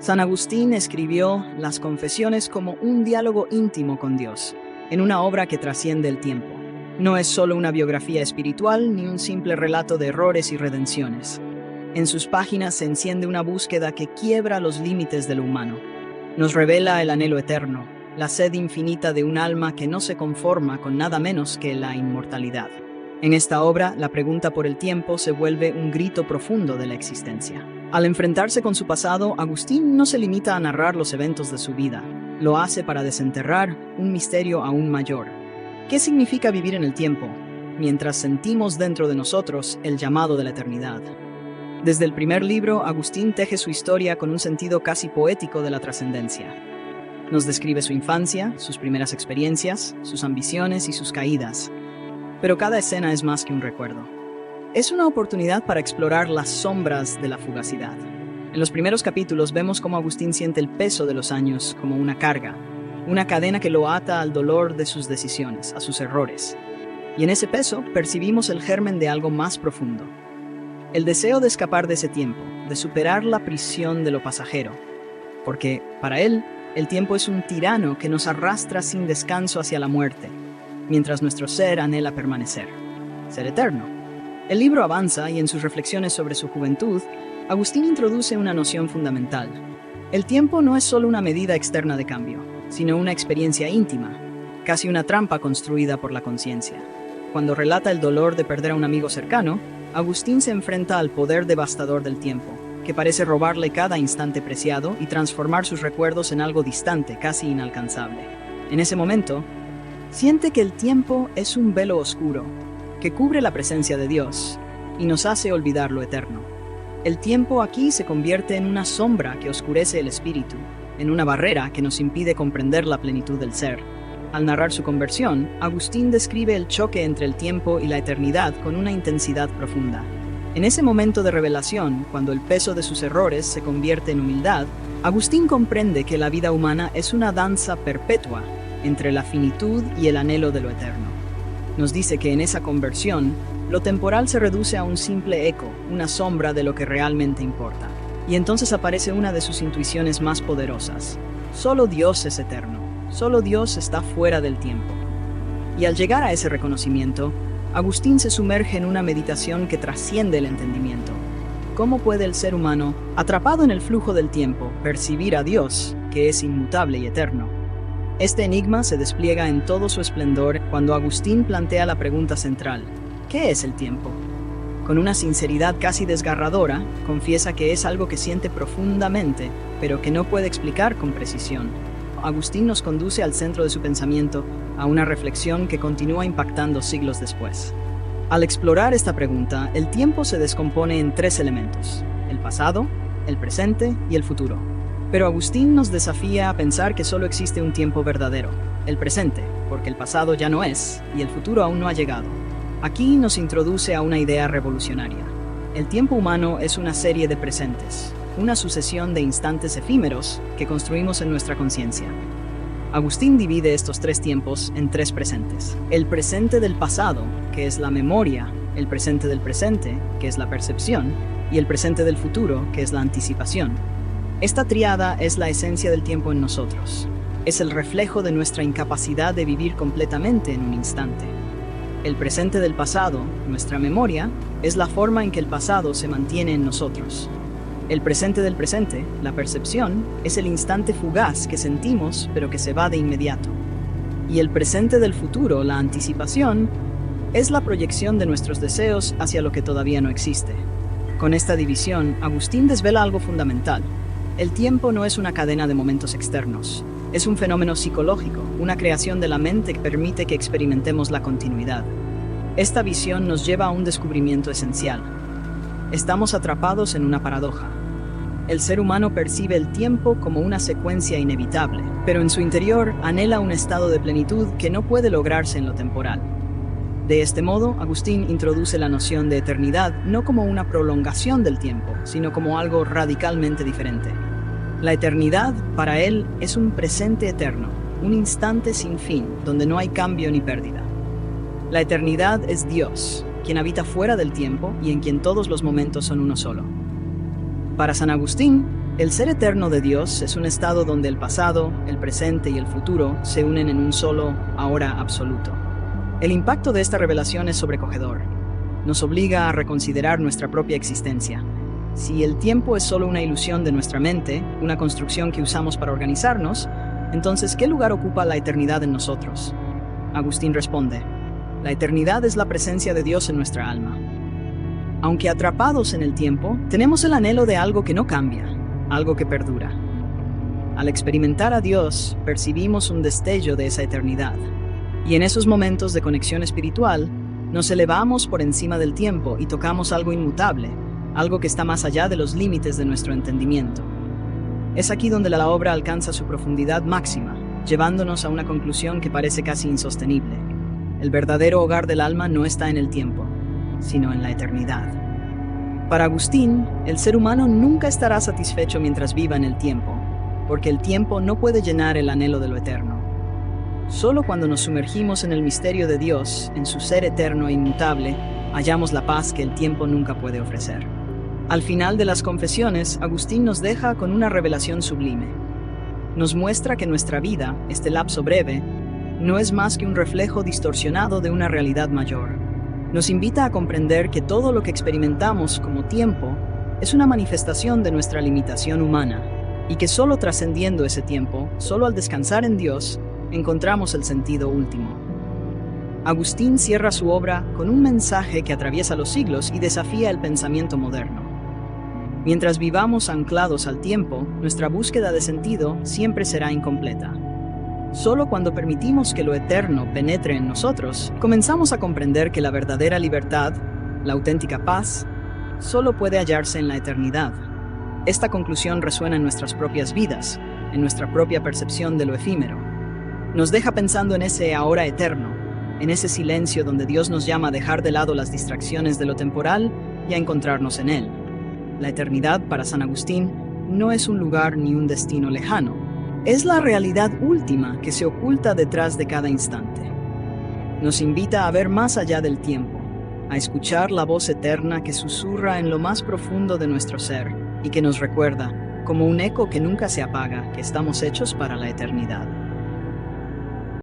San Agustín escribió Las Confesiones como un diálogo íntimo con Dios, en una obra que trasciende el tiempo. No es solo una biografía espiritual ni un simple relato de errores y redenciones. En sus páginas se enciende una búsqueda que quiebra los límites de lo humano. Nos revela el anhelo eterno, la sed infinita de un alma que no se conforma con nada menos que la inmortalidad. En esta obra, la pregunta por el tiempo se vuelve un grito profundo de la existencia. Al enfrentarse con su pasado, Agustín no se limita a narrar los eventos de su vida. Lo hace para desenterrar un misterio aún mayor. ¿Qué significa vivir en el tiempo, mientras sentimos dentro de nosotros el llamado de la eternidad? Desde el primer libro, Agustín teje su historia con un sentido casi poético de la trascendencia. Nos describe su infancia, sus primeras experiencias, sus ambiciones y sus caídas. Pero cada escena es más que un recuerdo. Es una oportunidad para explorar las sombras de la fugacidad. En los primeros capítulos vemos cómo Agustín siente el peso de los años como una carga, una cadena que lo ata al dolor de sus decisiones, a sus errores. Y en ese peso percibimos el germen de algo más profundo. El deseo de escapar de ese tiempo, de superar la prisión de lo pasajero. Porque, para él, el tiempo es un tirano que nos arrastra sin descanso hacia la muerte, mientras nuestro ser anhela permanecer, ser eterno. El libro avanza y en sus reflexiones sobre su juventud, Agustín introduce una noción fundamental. El tiempo no es solo una medida externa de cambio, sino una experiencia íntima, casi una trampa construida por la conciencia. Cuando relata el dolor de perder a un amigo cercano, Agustín se enfrenta al poder devastador del tiempo, que parece robarle cada instante preciado y transformar sus recuerdos en algo distante, casi inalcanzable. En ese momento, siente que el tiempo es un velo oscuro, que cubre la presencia de Dios y nos hace olvidar lo eterno. El tiempo aquí se convierte en una sombra que oscurece el espíritu, en una barrera que nos impide comprender la plenitud del ser. Al narrar su conversión, Agustín describe el choque entre el tiempo y la eternidad con una intensidad profunda. En ese momento de revelación, cuando el peso de sus errores se convierte en humildad, Agustín comprende que la vida humana es una danza perpetua entre la finitud y el anhelo de lo eterno. Nos dice que en esa conversión, lo temporal se reduce a un simple eco, una sombra de lo que realmente importa. Y entonces aparece una de sus intuiciones más poderosas. Solo Dios es eterno, solo Dios está fuera del tiempo. Y al llegar a ese reconocimiento, Agustín se sumerge en una meditación que trasciende el entendimiento. ¿Cómo puede el ser humano, atrapado en el flujo del tiempo, percibir a Dios, que es inmutable y eterno? Este enigma se despliega en todo su esplendor cuando Agustín plantea la pregunta central: ¿qué es el tiempo? Con una sinceridad casi desgarradora, confiesa que es algo que siente profundamente, pero que no puede explicar con precisión. Agustín nos conduce al centro de su pensamiento, a una reflexión que continúa impactando siglos después. Al explorar esta pregunta, el tiempo se descompone en tres elementos: el pasado, el presente y el futuro. Pero Agustín nos desafía a pensar que solo existe un tiempo verdadero, el presente, porque el pasado ya no es, y el futuro aún no ha llegado. Aquí nos introduce a una idea revolucionaria. El tiempo humano es una serie de presentes, una sucesión de instantes efímeros que construimos en nuestra conciencia. Agustín divide estos tres tiempos en tres presentes: el presente del pasado, que es la memoria; el presente del presente, que es la percepción; y el presente del futuro, que es la anticipación. Esta tríada es la esencia del tiempo en nosotros. Es el reflejo de nuestra incapacidad de vivir completamente en un instante. El presente del pasado, nuestra memoria, es la forma en que el pasado se mantiene en nosotros. El presente del presente, la percepción, es el instante fugaz que sentimos pero que se va de inmediato. Y el presente del futuro, la anticipación, es la proyección de nuestros deseos hacia lo que todavía no existe. Con esta división, Agustín desvela algo fundamental. El tiempo no es una cadena de momentos externos. Es un fenómeno psicológico, una creación de la mente que permite que experimentemos la continuidad. Esta visión nos lleva a un descubrimiento esencial. Estamos atrapados en una paradoja. El ser humano percibe el tiempo como una secuencia inevitable, pero en su interior anhela un estado de plenitud que no puede lograrse en lo temporal. De este modo, Agustín introduce la noción de eternidad no como una prolongación del tiempo, sino como algo radicalmente diferente. La eternidad, para él, es un presente eterno, un instante sin fin, donde no hay cambio ni pérdida. La eternidad es Dios, quien habita fuera del tiempo y en quien todos los momentos son uno solo. Para San Agustín, El ser eterno de Dios es un estado donde el pasado, el presente y el futuro se unen en un solo ahora absoluto. El impacto de esta revelación es sobrecogedor. Nos obliga a reconsiderar nuestra propia existencia. Si el tiempo es solo una ilusión de nuestra mente, una construcción que usamos para organizarnos, entonces, ¿qué lugar ocupa la eternidad en nosotros? Agustín responde: la eternidad es la presencia de Dios en nuestra alma. Aunque atrapados en el tiempo, tenemos el anhelo de algo que no cambia, algo que perdura. Al experimentar a Dios, percibimos un destello de esa eternidad. Y en esos momentos de conexión espiritual, nos elevamos por encima del tiempo y tocamos algo inmutable, algo que está más allá de los límites de nuestro entendimiento. Es aquí donde la obra alcanza su profundidad máxima, llevándonos a una conclusión que parece casi insostenible. El verdadero hogar del alma no está en el tiempo, sino en la eternidad. Para Agustín, el ser humano nunca estará satisfecho mientras viva en el tiempo, porque el tiempo no puede llenar el anhelo de lo eterno. Solo cuando nos sumergimos en el misterio de Dios, en su ser eterno e inmutable, hallamos la paz que el tiempo nunca puede ofrecer. Al final de las confesiones, Agustín nos deja con una revelación sublime. Nos muestra que nuestra vida, este lapso breve, no es más que un reflejo distorsionado de una realidad mayor. Nos invita a comprender que todo lo que experimentamos como tiempo es una manifestación de nuestra limitación humana, y que solo trascendiendo ese tiempo, solo al descansar en Dios, encontramos el sentido último. Agustín cierra su obra con un mensaje que atraviesa los siglos y desafía el pensamiento moderno. Mientras vivamos anclados al tiempo, nuestra búsqueda de sentido siempre será incompleta. Solo cuando permitimos que lo eterno penetre en nosotros, comenzamos a comprender que la verdadera libertad, la auténtica paz, solo puede hallarse en la eternidad. Esta conclusión resuena en nuestras propias vidas, en nuestra propia percepción de lo efímero. Nos deja pensando en ese ahora eterno, en ese silencio donde Dios nos llama a dejar de lado las distracciones de lo temporal y a encontrarnos en Él. La eternidad, para San Agustín, no es un lugar ni un destino lejano. Es la realidad última que se oculta detrás de cada instante. Nos invita a ver más allá del tiempo, a escuchar la voz eterna que susurra en lo más profundo de nuestro ser y que nos recuerda, como un eco que nunca se apaga, que estamos hechos para la eternidad.